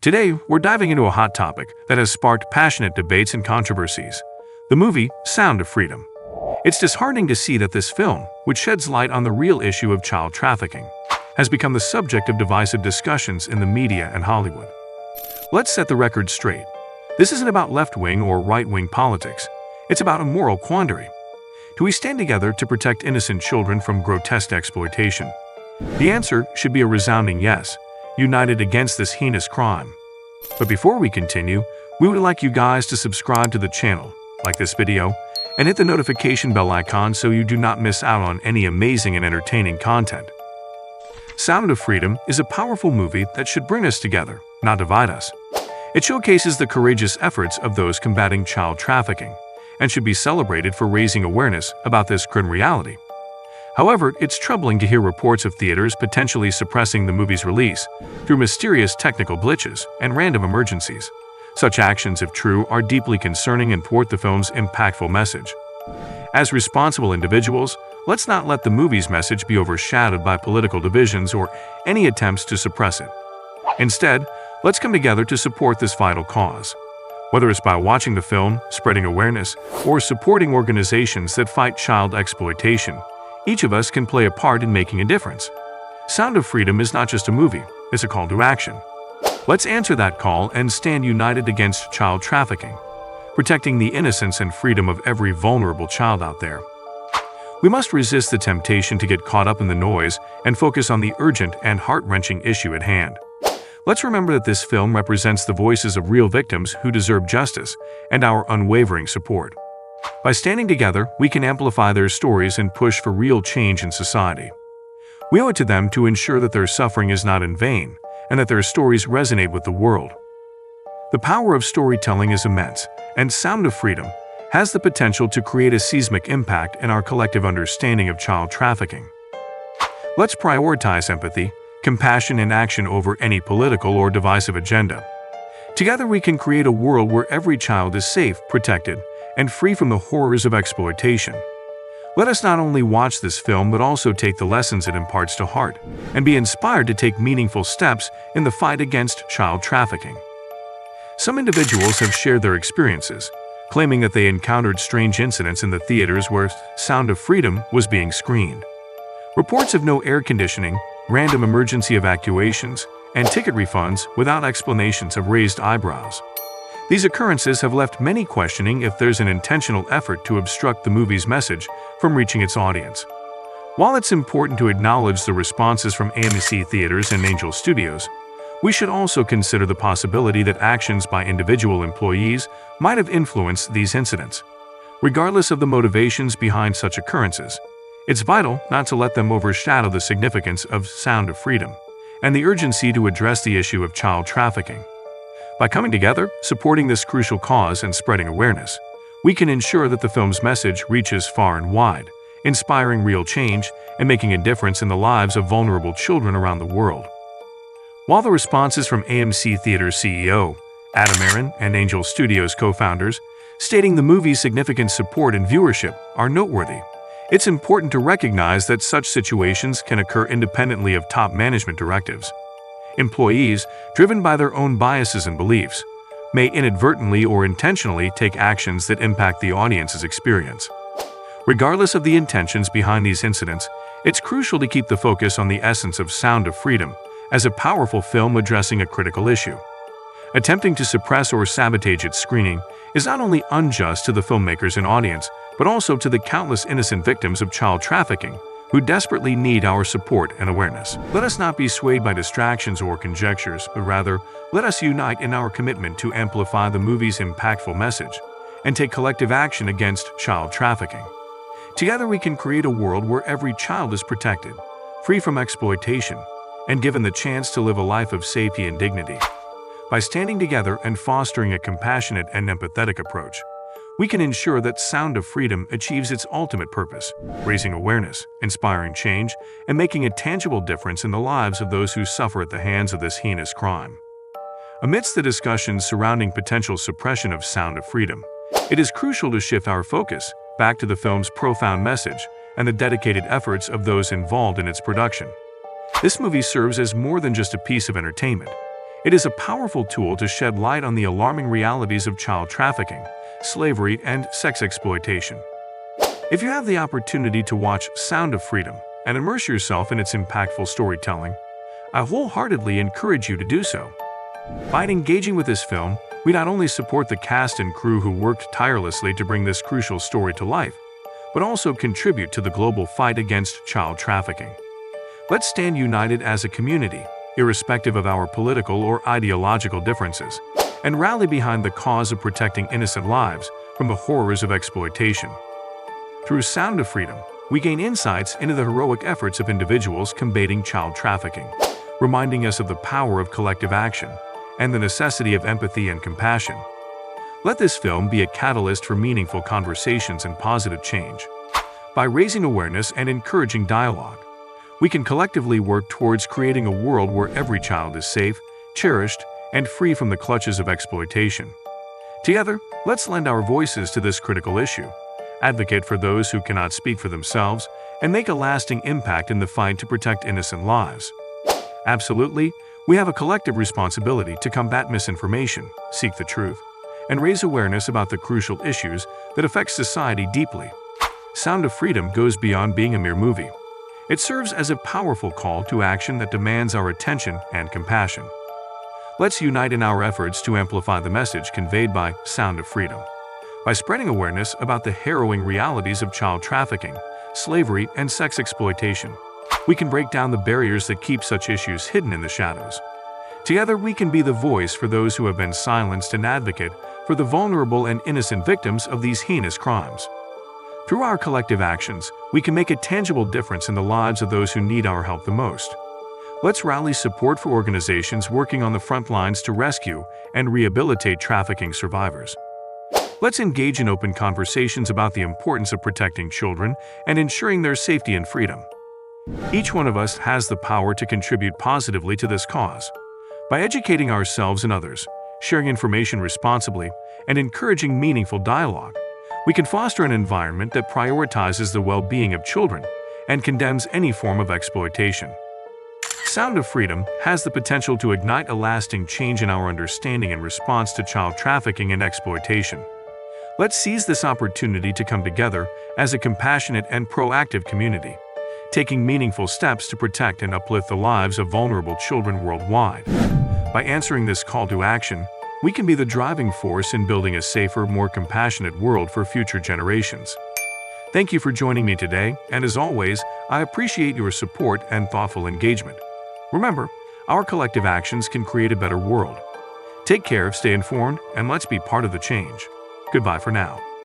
Today, we're diving into a hot topic that has sparked passionate debates and controversies: the movie Sound of Freedom. It's disheartening to see that this film, which sheds light on the real issue of child trafficking, has become the subject of divisive discussions in the media and Hollywood. Let's set the record straight. This isn't about left-wing or right-wing politics. It's about a moral quandary. Do we stand together to protect innocent children from grotesque exploitation? The answer should be a resounding yes, united against this heinous crime. But before we continue, we would like you guys to subscribe to the channel, like this video, and hit the notification bell icon so you do not miss out on any amazing and entertaining content. Sound of Freedom is a powerful movie that should bring us together, not divide us. It showcases the courageous efforts of those combating child trafficking, and should be celebrated for raising awareness about this grim reality. However, it's troubling to hear reports of theaters potentially suppressing the movie's release through mysterious technical glitches and random emergencies. Such actions, if true, are deeply concerning and thwart the film's impactful message. As responsible individuals, let's not let the movie's message be overshadowed by political divisions or any attempts to suppress it. Instead, let's come together to support this vital cause. Whether it's by watching the film, spreading awareness, or supporting organizations that fight child exploitation, each of us can play a part in making a difference. Sound of Freedom is not just a movie, it's a call to action. Let's answer that call and stand united against child trafficking, protecting the innocence and freedom of every vulnerable child out there. We must resist the temptation to get caught up in the noise and focus on the urgent and heart-wrenching issue at hand. Let's remember that this film represents the voices of real victims who deserve justice and our unwavering support. By standing together, we can amplify their stories and push for real change in society. We owe it to them to ensure that their suffering is not in vain and that their stories resonate with the world. The power of storytelling is immense, and Sound of Freedom has the potential to create a seismic impact in our collective understanding of child trafficking. Let's prioritize empathy, compassion, and action over any political or divisive agenda. Together we can create a world where every child is safe, protected, and free from the horrors of exploitation. Let us not only watch this film but also take the lessons it imparts to heart and be inspired to take meaningful steps in the fight against child trafficking. Some individuals have shared their experiences, claiming that they encountered strange incidents in the theaters where Sound of Freedom was being screened. Reports of no air conditioning, random emergency evacuations, and ticket refunds without explanations have raised eyebrows. These occurrences have left many questioning if there's an intentional effort to obstruct the movie's message from reaching its audience. While it's important to acknowledge the responses from AMC Theaters and Angel Studios, we should also consider the possibility that actions by individual employees might have influenced these incidents. Regardless of the motivations behind such occurrences, it's vital not to let them overshadow the significance of Sound of Freedom and the urgency to address the issue of child trafficking. By coming together, supporting this crucial cause, and spreading awareness, we can ensure that the film's message reaches far and wide, inspiring real change and making a difference in the lives of vulnerable children around the world. While the responses from AMC Theaters CEO Adam Aron and Angel Studios co-founders stating the movie's significant support and viewership are noteworthy, it's important to recognize that such situations can occur independently of top management directives. Employees, driven by their own biases and beliefs, may inadvertently or intentionally take actions that impact the audience's experience. Regardless of the intentions behind these incidents, it's crucial to keep the focus on the essence of Sound of Freedom as a powerful film addressing a critical issue. Attempting to suppress or sabotage its screening is not only unjust to the filmmakers and audience, but also to the countless innocent victims of child trafficking who desperately need our support and awareness. Let us not be swayed by distractions or conjectures, but rather, let us unite in our commitment to amplify the movie's impactful message and take collective action against child trafficking. Together we can create a world where every child is protected, free from exploitation, and given the chance to live a life of safety and dignity. By standing together and fostering a compassionate and empathetic approach, we can ensure that Sound of Freedom achieves its ultimate purpose, raising awareness, inspiring change, and making a tangible difference in the lives of those who suffer at the hands of this heinous crime. Amidst the discussions surrounding potential suppression of Sound of Freedom, it is crucial to shift our focus back to the film's profound message and the dedicated efforts of those involved in its production. This movie serves as more than just a piece of entertainment. It is a powerful tool to shed light on the alarming realities of child trafficking, slavery, and sex exploitation. If you have the opportunity to watch Sound of Freedom and immerse yourself in its impactful storytelling, I wholeheartedly encourage you to do so. By engaging with this film, we not only support the cast and crew who worked tirelessly to bring this crucial story to life, but also contribute to the global fight against child trafficking. Let's stand united as a community, irrespective of our political or ideological differences, and rally behind the cause of protecting innocent lives from the horrors of exploitation. Through Sound of Freedom, we gain insights into the heroic efforts of individuals combating child trafficking, reminding us of the power of collective action and the necessity of empathy and compassion. Let this film be a catalyst for meaningful conversations and positive change. By raising awareness and encouraging dialogue, we can collectively work towards creating a world where every child is safe, cherished, and free from the clutches of exploitation. Together, let's lend our voices to this critical issue, advocate for those who cannot speak for themselves, and make a lasting impact in the fight to protect innocent lives. Absolutely, we have a collective responsibility to combat misinformation, seek the truth, and raise awareness about the crucial issues that affect society deeply. Sound of Freedom goes beyond being a mere movie. It serves as a powerful call to action that demands our attention and compassion. Let's unite in our efforts to amplify the message conveyed by Sound of Freedom. By spreading awareness about the harrowing realities of child trafficking, slavery, and sex exploitation, we can break down the barriers that keep such issues hidden in the shadows. Together, we can be the voice for those who have been silenced and advocate for the vulnerable and innocent victims of these heinous crimes. Through our collective actions, we can make a tangible difference in the lives of those who need our help the most. Let's rally support for organizations working on the front lines to rescue and rehabilitate trafficking survivors. Let's engage in open conversations about the importance of protecting children and ensuring their safety and freedom. Each one of us has the power to contribute positively to this cause. By educating ourselves and others, sharing information responsibly, and encouraging meaningful dialogue, we can foster an environment that prioritizes the well-being of children and condemns any form of exploitation. Sound of Freedom has the potential to ignite a lasting change in our understanding and response to child trafficking and exploitation. Let's seize this opportunity to come together as a compassionate and proactive community, taking meaningful steps to protect and uplift the lives of vulnerable children worldwide. By answering this call to action, we can be the driving force in building a safer, more compassionate world for future generations. Thank you for joining me today, and as always, I appreciate your support and thoughtful engagement. Remember, our collective actions can create a better world. Take care, stay informed, and let's be part of the change. Goodbye for now.